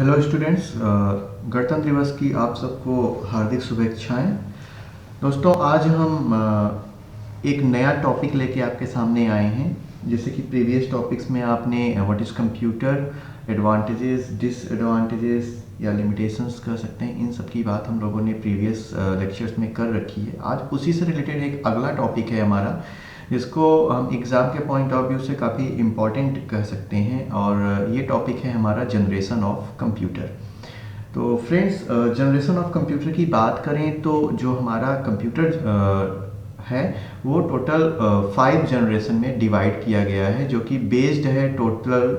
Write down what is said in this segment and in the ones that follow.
Hello students, गणतंत्र दिवस की आप सबको हार्दिक शुभेच्छाएं। दोस्तों, आज हम एक नया टॉपिक लेके आपके सामने आए हैं। जैसे कि प्रीवियस टॉपिक्स में आपने what is computer, advantages, disadvantages या लिमिटेशंस कह सकते हैं, इन सब की बात हम लोगों ने प्रीवियस लेक्चर्स में कर रखी है। आज उसी से रिलेटेड एक अगला टॉपिक है हमारा, जिसको हम एग्ज़ाम के पॉइंट ऑफ व्यू से काफ़ी इम्पॉर्टेंट कह सकते हैं, और ये टॉपिक है हमारा जनरेशन ऑफ कंप्यूटर। तो फ्रेंड्स, जनरेशन ऑफ कंप्यूटर की बात करें तो जो हमारा कंप्यूटर है वो टोटल 5 जनरेशन में डिवाइड किया गया है, जो कि बेस्ड है टोटल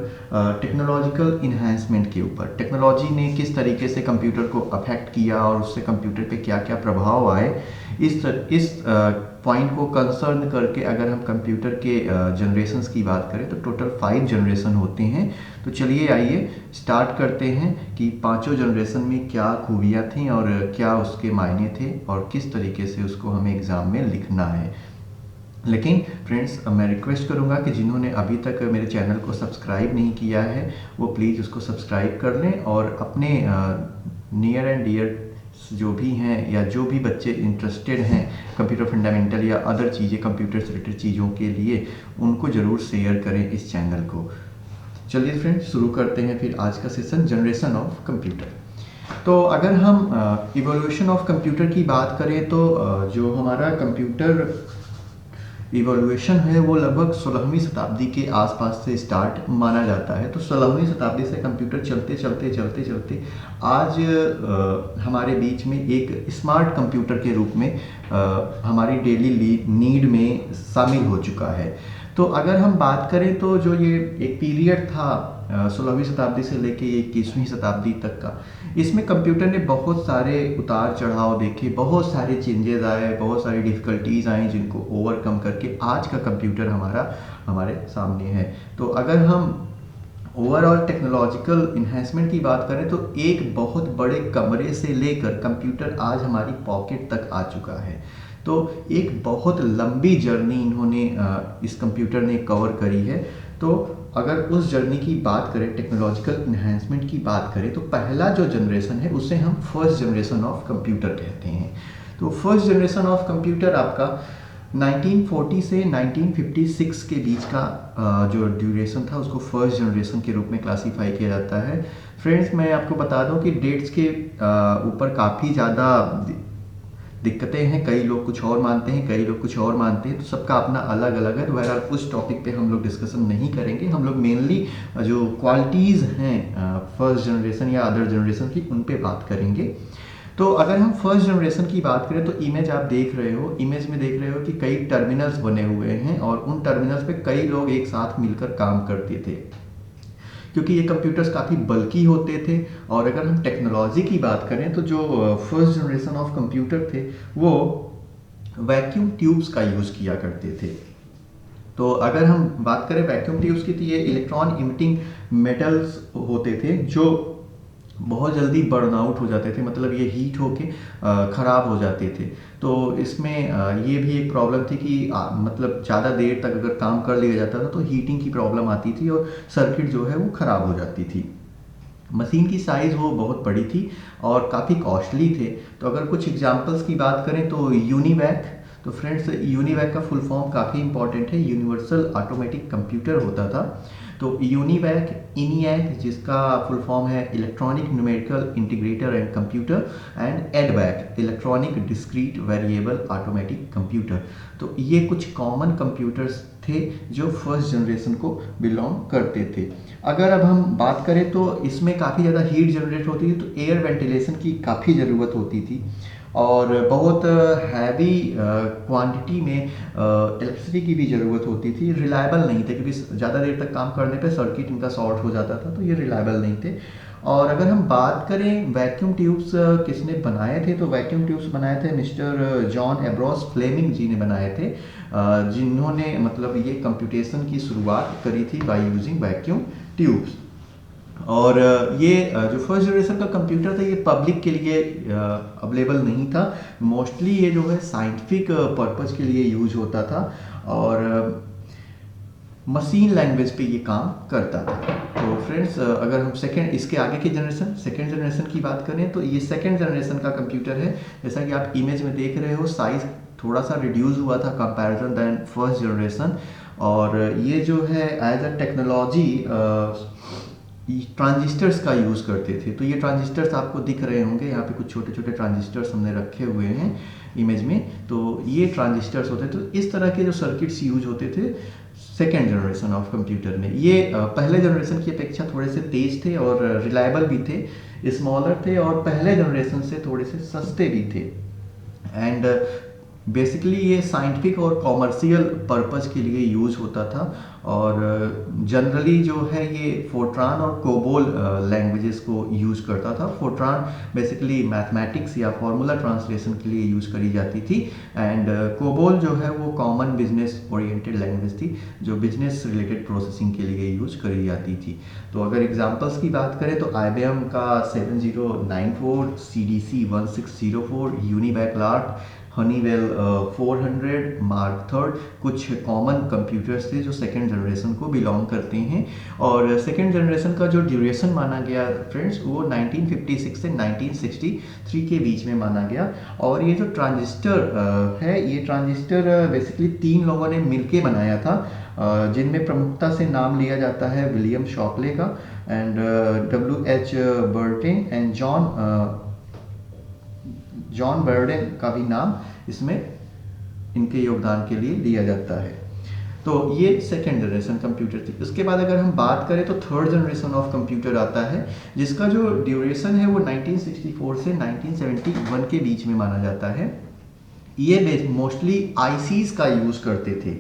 टेक्नोलॉजिकल इन्हांसमेंट के ऊपर। टेक्नोलॉजी ने किस तरीके से कंप्यूटर को अफेक्ट किया और उससे कंप्यूटर पे क्या क्या प्रभाव आए, इस पॉइंट को कंसर्न करके अगर हम कंप्यूटर के जनरेशन्स की बात करें तो टोटल 5 जनरेशन होते हैं। तो चलिए आइए स्टार्ट करते हैं कि पांचों जनरेशन में क्या खूबियाँ थीं और क्या उसके मायने थे और किस तरीके से उसको हमें एग्ज़ाम में लिखना है। लेकिन फ्रेंड्स, मैं रिक्वेस्ट करूंगा कि जिन्होंने अभी तक मेरे चैनल को सब्सक्राइब नहीं किया है वो प्लीज़ उसको सब्सक्राइब कर लें, और अपने नियर एंड डियर जो भी हैं या जो भी बच्चे इंटरेस्टेड हैं कंप्यूटर फंडामेंटल या अदर चीज़ें कंप्यूटर से रिलेटेड चीज़ों के लिए, उनको ज़रूर शेयर करें इस चैनल को। चलिए फ्रेंड्स, शुरू करते हैं फिर आज का सेशन, जनरेशन ऑफ कंप्यूटर। तो अगर हम इवोल्यूशन ऑफ कंप्यूटर की बात करें तो जो हमारा कंप्यूटर इवोल्यूशन है वो लगभग 16वीं शताब्दी के आसपास से स्टार्ट माना जाता है। तो 16वीं शताब्दी से कंप्यूटर चलते चलते चलते चलते आज हमारे बीच में एक स्मार्ट कंप्यूटर के रूप में हमारी डेली नीड में शामिल हो चुका है। तो अगर हम बात करें तो जो ये एक पीरियड था 16वीं शताब्दी से लेके 21वीं शताब्दी तक का, इसमें कंप्यूटर ने बहुत सारे उतार चढ़ाव देखे, बहुत सारे चेंजेस आए, बहुत सारी डिफ़िकल्टीज आई, जिनको ओवरकम करके आज का कंप्यूटर हमारे सामने है। तो अगर हम ओवरऑल टेक्नोलॉजिकल इन्हांसमेंट की बात करें तो एक बहुत बड़े कमरे से लेकर कंप्यूटर आज हमारी पॉकेट तक आ चुका है। तो एक बहुत लंबी जर्नी इन्होंने इस कंप्यूटर ने कवर करी है। तो अगर उस जर्नी की बात करें, टेक्नोलॉजिकल इन्हांसमेंट की बात करें, तो पहला जो जनरेशन है उसे हम फर्स्ट जनरेशन ऑफ कंप्यूटर कहते हैं। तो फर्स्ट जनरेशन ऑफ कंप्यूटर आपका 1940 से 1956 के बीच का जो ड्यूरेशन था उसको फर्स्ट जनरेशन के रूप में क्लासीफाई किया जाता है। फ्रेंड्स, मैं आपको बता दूं कि डेट्स के ऊपर काफ़ी ज़्यादा दिक्कतें हैं। कई लोग कुछ और मानते हैं, कई लोग कुछ और मानते हैं, तो सबका अपना अलग अलग है। तो बहरहाल उस टॉपिक पे हम लोग डिस्कशन नहीं करेंगे। हम लोग मेनली जो क्वालिटीज़ हैं फर्स्ट जनरेशन या अदर जनरेशन की, उन पे बात करेंगे। तो अगर हम फर्स्ट जनरेशन की बात करें तो इमेज आप देख रहे हो, इमेज में देख रहे हो कि कई टर्मिनल्स बने हुए हैं और उन टर्मिनल्स पे कई लोग एक साथ मिलकर काम करते थे, क्योंकि ये कंप्यूटर्स काफ़ी बल्की होते थे। और अगर हम टेक्नोलॉजी की बात करें तो जो फर्स्ट जनरेशन ऑफ कंप्यूटर थे वो वैक्यूम ट्यूब्स का यूज़ किया करते थे। तो अगर हम बात करें वैक्यूम ट्यूब्स की, तो ये इलेक्ट्रॉन इमिटिंग मेटल्स होते थे जो बहुत जल्दी बर्न आउट हो जाते थे, मतलब ये हीट होके ख़राब हो जाते थे। तो इसमें ये भी एक प्रॉब्लम थी कि मतलब ज़्यादा देर तक अगर काम कर लिया जाता था तो हीटिंग की प्रॉब्लम आती थी और सर्किट जो है वो ख़राब हो जाती थी। मशीन की साइज़ वो बहुत बड़ी थी और काफ़ी कॉस्टली थे। तो अगर कुछ एग्जांपल्स की बात करें तो यूनिवैक, तो फ्रेंड्स यूनिवैक का फुल फॉर्म काफ़ी इंपॉर्टेंट है, यूनिवर्सल ऑटोमेटिक कंप्यूटर होता था। तो यूनिवैक, इनियैक जिसका फुल फॉर्म है electronic numerical integrator and computer, and एडवैक electronic discrete variable automatic computer. तो ये कुछ कॉमन कंप्यूटर्स थे जो फर्स्ट जनरेशन को बिलोंग करते थे। अगर अब हम बात करें तो इसमें काफ़ी ज़्यादा हीट जनरेट होती थी, तो एयर वेंटिलेशन की काफ़ी ज़रूरत होती थी और बहुत हैवी क्वांटिटी में इलेक्ट्रिसिटी की भी ज़रूरत होती थी। रिलायबल नहीं थे क्योंकि ज़्यादा देर तक काम करने पे सर्किट इनका शॉर्ट हो जाता था, तो ये रिलायबल नहीं थे। और अगर हम बात करें वैक्यूम ट्यूब्स किसने बनाए थे, तो वैक्यूम ट्यूब्स बनाए थे मिस्टर जॉन एब्रोस फ्लेमिंग जी ने बनाए थे, जिन्होंने मतलब ये कंप्यूटेशन की शुरुआत करी थी बाय यूजिंग वैक्यूम ट्यूब्स। और ये जो फर्स्ट जनरेशन का कंप्यूटर था ये पब्लिक के लिए अवेलेबल नहीं था। मोस्टली ये जो है साइंटिफिक पर्पज़ के लिए यूज होता था। और मशीन लैंग्वेज पे ये काम करता था। तो फ्रेंड्स, अगर हम इसके आगे की सेकेंड जनरेशन की बात करें तो ये सेकेंड जनरेशन का कंप्यूटर है। जैसा कि आप इमेज में देख रहे हो, साइज थोड़ा सा रिड्यूस हुआ था कंपैरिजन दैन फर्स्ट जनरेशन। और ये जो है एज अ टेक्नोलॉजी ट्रांजिस्टर्स का यूज़ करते थे। तो ये ट्रांजिस्टर्स आपको दिख रहे होंगे, यहाँ पे कुछ छोटे छोटे ट्रांजिस्टर्स हमने रखे हुए हैं इमेज में। तो ये ट्रांजिस्टर्स होते थे। तो इस तरह के जो सर्किट्स यूज होते थे सेकेंड जनरेशन ऑफ कंप्यूटर में, ये पहले जनरेशन की अपेक्षा थोड़े से तेज थे और रिलायबल भी थे, स्मॉलर थे और पहले जनरेशन से थोड़े से सस्ते भी थे। एंड बेसिकली ये साइंटिफिक और कॉमर्शियल पर्पस के लिए यूज़ होता था। और जनरली जो है ये फोर्ट्रान और कोबोल लैंग्वेजेस को यूज़ करता था। फोर्ट्रान बेसिकली मैथमेटिक्स या फार्मूला ट्रांसलेशन के लिए यूज़ करी जाती थी। एंड कोबोल जो है वो कॉमन बिजनेस ओरिएंटेड लैंग्वेज थी, जो बिजनेस रिलेटेड प्रोसेसिंग के लिए यूज़ करी जाती थी। तो अगर एग्जांपल्स की बात करें तो IBM का 7094, CDC 1604, UNIVAC LARC, Honeywell 400, Mark third कुछ कॉमन कंप्यूटर्स थे जो सेकेंड जनरेशन को बिलोंग करते हैं। और सेकेंड जनरेशन का जो ड्यूरेशन माना गया फ्रेंड्स, वो 1956 से 1963 के बीच में माना गया। और ये जो ट्रांजिस्टर है, ये ट्रांजिस्टर बेसिकली 3 लोगों ने मिलके बनाया था, जिनमें प्रमुखता से नाम लिया जाता है विलियम शॉकले का and WH Bertin and John burden का भी नाम इसमें इनके योगदान के लिए दिया जाता है। तो ये सेकेंड जनरेशन कंप्यूटर थी। उसके बाद अगर हम बात करें तो थर्ड जनरेशन ऑफ कंप्यूटर आता है, जिसका जो ड्यूरेशन है वो 1964 से 1971 के बीच में माना जाता है। ये मोस्टली आईसीज का यूज़ करते थे।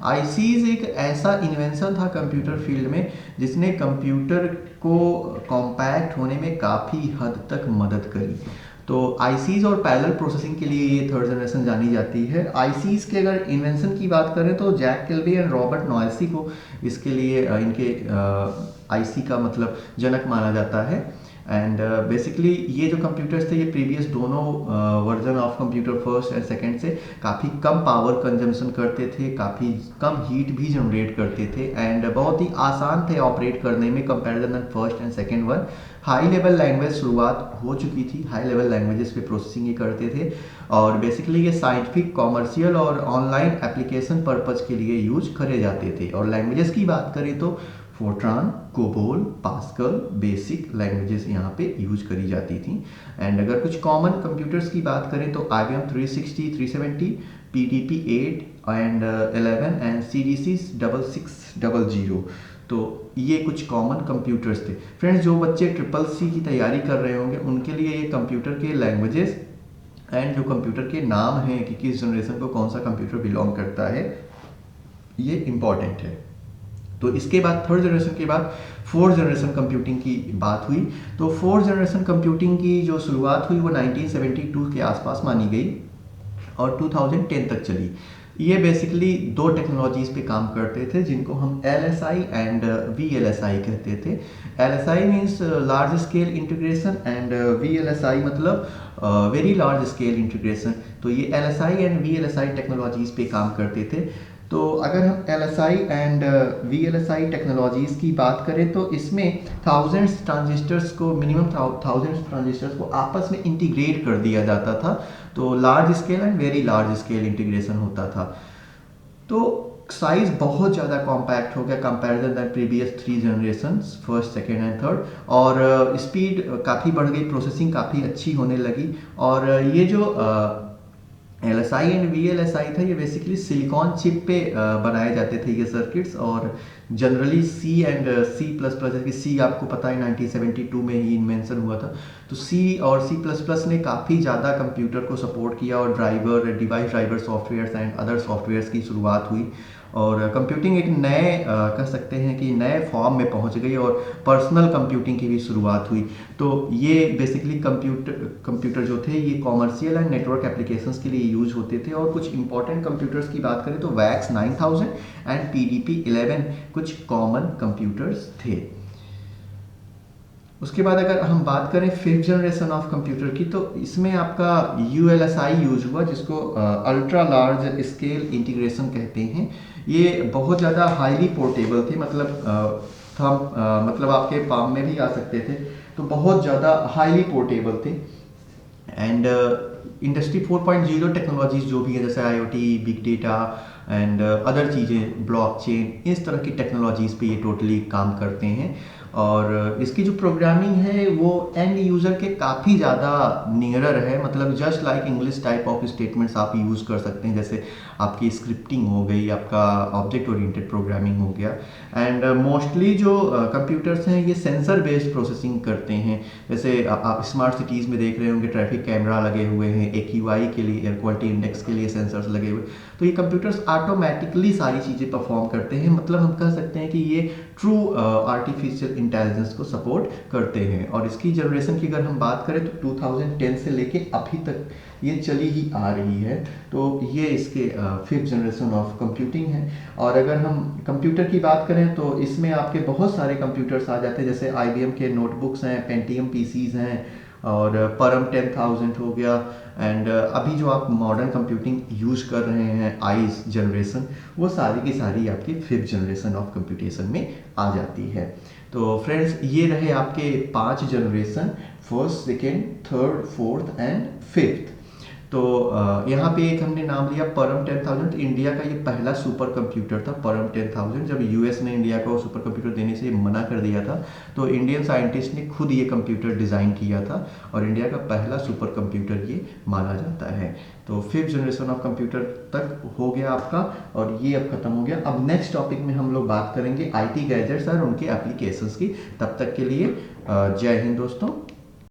आईसीज एक ऐसा इन्वेंशन था कंप्यूटर फील्ड में जिसने कंप्यूटर को कॉम्पैक्ट होने में काफ़ी हद तक मदद करी। तो आईसीज और पैरेलल प्रोसेसिंग के लिए ये थर्ड जनरेशन जानी जाती है। आईसीज के अगर इन्वेंशन की बात करें तो जैक किल्बी एंड रॉबर्ट नॉयसी को इसके लिए इनके आईसी का मतलब जनक माना जाता है। एंड बेसिकली ये जो कंप्यूटर्स थे, ये प्रीवियस दोनों version of computer first and second से काफ़ी कम पावर कंजम्पशन करते थे, काफ़ी कम हीट भी जनरेट करते थे एंड बहुत ही आसान थे ऑपरेट करने में comparison first and second one. High level language शुरुआत हो चुकी थी, हाई लेवल लैंग्वेजेस पे प्रोसेसिंग ये करते थे। और बेसिकली ये साइंटिफिक, कॉमर्शियल और ऑनलाइन एप्लीकेशन पर्पज़ के लिए यूज करे जाते थे। और लैंग्वेजेस की बात करें तो Fortran, COBOL, pascal, basic languages यहाँ पे यूज करी जाती थी। एंड अगर कुछ कॉमन कंप्यूटर्स की बात करें तो IBM 360, 370, PDP 8 and 11 and CDC 6600। तो ये कुछ कॉमन कंप्यूटर्स थे। फ्रेंड्स, जो बच्चे CCC की तैयारी कर रहे होंगे उनके लिए ये कंप्यूटर के लैंग्वेजेस एंड जो कंप्यूटर के नाम हैं कि किस जनरेशन को कौन सा कंप्यूटर बिलोंग करता है, ये इम्पॉर्टेंट है। तो इसके बाद थर्ड जनरेशन के बाद फोर्थ जनरेशन कंप्यूटिंग की बात हुई। तो फोर्थ जनरेशन कंप्यूटिंग की जो शुरुआत हुई वो 1972 के आसपास मानी गई और 2010 तक चली। ये बेसिकली दो टेक्नोलॉजीज़ पे काम करते थे जिनको हम LSI एंड VLSI कहते थे। LSI means large scale integration and VLSI मतलब वेरी लार्ज स्केल इंटीग्रेशन। तो ये LSI एंड VLSI टेक्नोलॉजीज़ पे काम करते थे। तो अगर हम LSI एंड VLSI टेक्नोलॉजीज़ की बात करें तो इसमें थाउजेंड्स ट्रांजिस्टर्स को, मिनिमम थाउजेंड्स ट्रांजिस्टर्स को आपस में इंटीग्रेट कर दिया जाता था। तो large scale and very large scale integration होता था। तो साइज बहुत ज़्यादा कॉम्पैक्ट हो गया comparison that previous 3 generation, first, second and third. और स्पीड काफ़ी बढ़ गई, प्रोसेसिंग काफ़ी अच्छी होने लगी। और ये जो LSI एंड VLSI था, ये बेसिकली सिलिकॉन चिप पे बनाए जाते थे ये सर्किट्स। और जनरली C एंड C++, जैसे C आपको पता है 1972 में ही इन्वेंशन हुआ था। तो C और C++ ने काफ़ी ज़्यादा कंप्यूटर को सपोर्ट किया और driver, device driver softwares and other softwares की शुरुआत हुई। और कंप्यूटिंग एक नए कह सकते हैं कि नए फॉर्म में पहुंच गई और पर्सनल कंप्यूटिंग की भी शुरुआत हुई। तो ये बेसिकली कंप्यूटर जो थे ये कॉमर्शियल एंड नेटवर्क एप्लीकेशंस के लिए यूज होते थे। और कुछ इंपॉर्टेंट कंप्यूटर्स की बात करें तो VAX 9000 एंड PDP 11 कुछ कॉमन कंप्यूटर्स थे। उसके बाद अगर हम बात करें फिफ्थ जनरेशन ऑफ कंप्यूटर की, तो इसमें आपका ULSI यूज हुआ, जिसको अल्ट्रा लार्ज स्केल इंटीग्रेशन कहते हैं। ये बहुत ज़्यादा हाईली पोर्टेबल थे, मतलब मतलब आपके पाम में भी आ सकते थे, तो बहुत ज़्यादा हाईली पोर्टेबल थे। एंड इंडस्ट्री 4.0 टेक्नोलॉजीज जो भी है, जैसे IoT, big data and other चीज़ें, ब्लॉकचेन, इस तरह की टेक्नोलॉजीज़ पे ये टोटली काम करते हैं। और इसकी जो प्रोग्रामिंग है वो एंड यूज़र के काफ़ी ज़्यादा नियरर है, मतलब just like English type of statements आप यूज़ कर सकते हैं, जैसे आपकी स्क्रिप्टिंग हो गई, आपका ऑब्जेक्ट ओरिएंटेड प्रोग्रामिंग हो गया। एंड मोस्टली जो कंप्यूटर्स हैं ये सेंसर बेस्ड प्रोसेसिंग करते हैं, जैसे आप स्मार्ट सिटीज़ में देख रहे होंगे ट्रैफिक कैमरा लगे हुए हैं, AQI के लिए, एयर क्वालिटी इंडेक्स के लिए सेंसर्स लगे हुए, तो ये कंप्यूटर्स ऑटोमेटिकली सारी चीज़ें परफॉर्म करते हैं। मतलब हम कह सकते हैं कि ये ट्रू आर्टिफिशियल इंटेलिजेंस को सपोर्ट करते हैं। और इसकी जनरेशन की अगर हम बात करें तो 2010 से लेके अभी तक ये चली ही आ रही है। तो ये इसके फिफ्थ जनरेशन ऑफ कंप्यूटिंग है। और अगर हम कंप्यूटर की बात करें तो इसमें आपके बहुत सारे कंप्यूटर्स आ जाते हैं, जैसे IBM के नोटबुक्स हैं, पेंटियम PCs हैं, और परम 10,000 हो गया। एंड अभी जो आप मॉडर्न कंप्यूटिंग यूज कर रहे हैं आइस जनरेशन, वो सारी की सारी आपकी फिफ्थ जनरेशन ऑफ कंप्यूटेशन में आ जाती है। तो फ्रेंड्स, ये रहे आपके 5 generation, first, second, third, fourth and fifth. तो यहाँ पे एक हमने नाम लिया परम 10,000। इंडिया का ये पहला सुपर कंप्यूटर था, परम 10,000। जब US ने इंडिया को सुपर कंप्यूटर देने से मना कर दिया था, तो इंडियन साइंटिस्ट ने खुद ये कंप्यूटर डिज़ाइन किया था, और इंडिया का पहला सुपर कंप्यूटर ये माना जाता है। तो फिफ्थ जनरेशन ऑफ कंप्यूटर तक हो गया आपका, और ये अब खत्म हो गया। अब नेक्स्ट टॉपिक में हम लोग बात करेंगे IT गैजेट्स और उनके एप्लीकेशंस की। तब तक के लिए जय हिंद दोस्तों।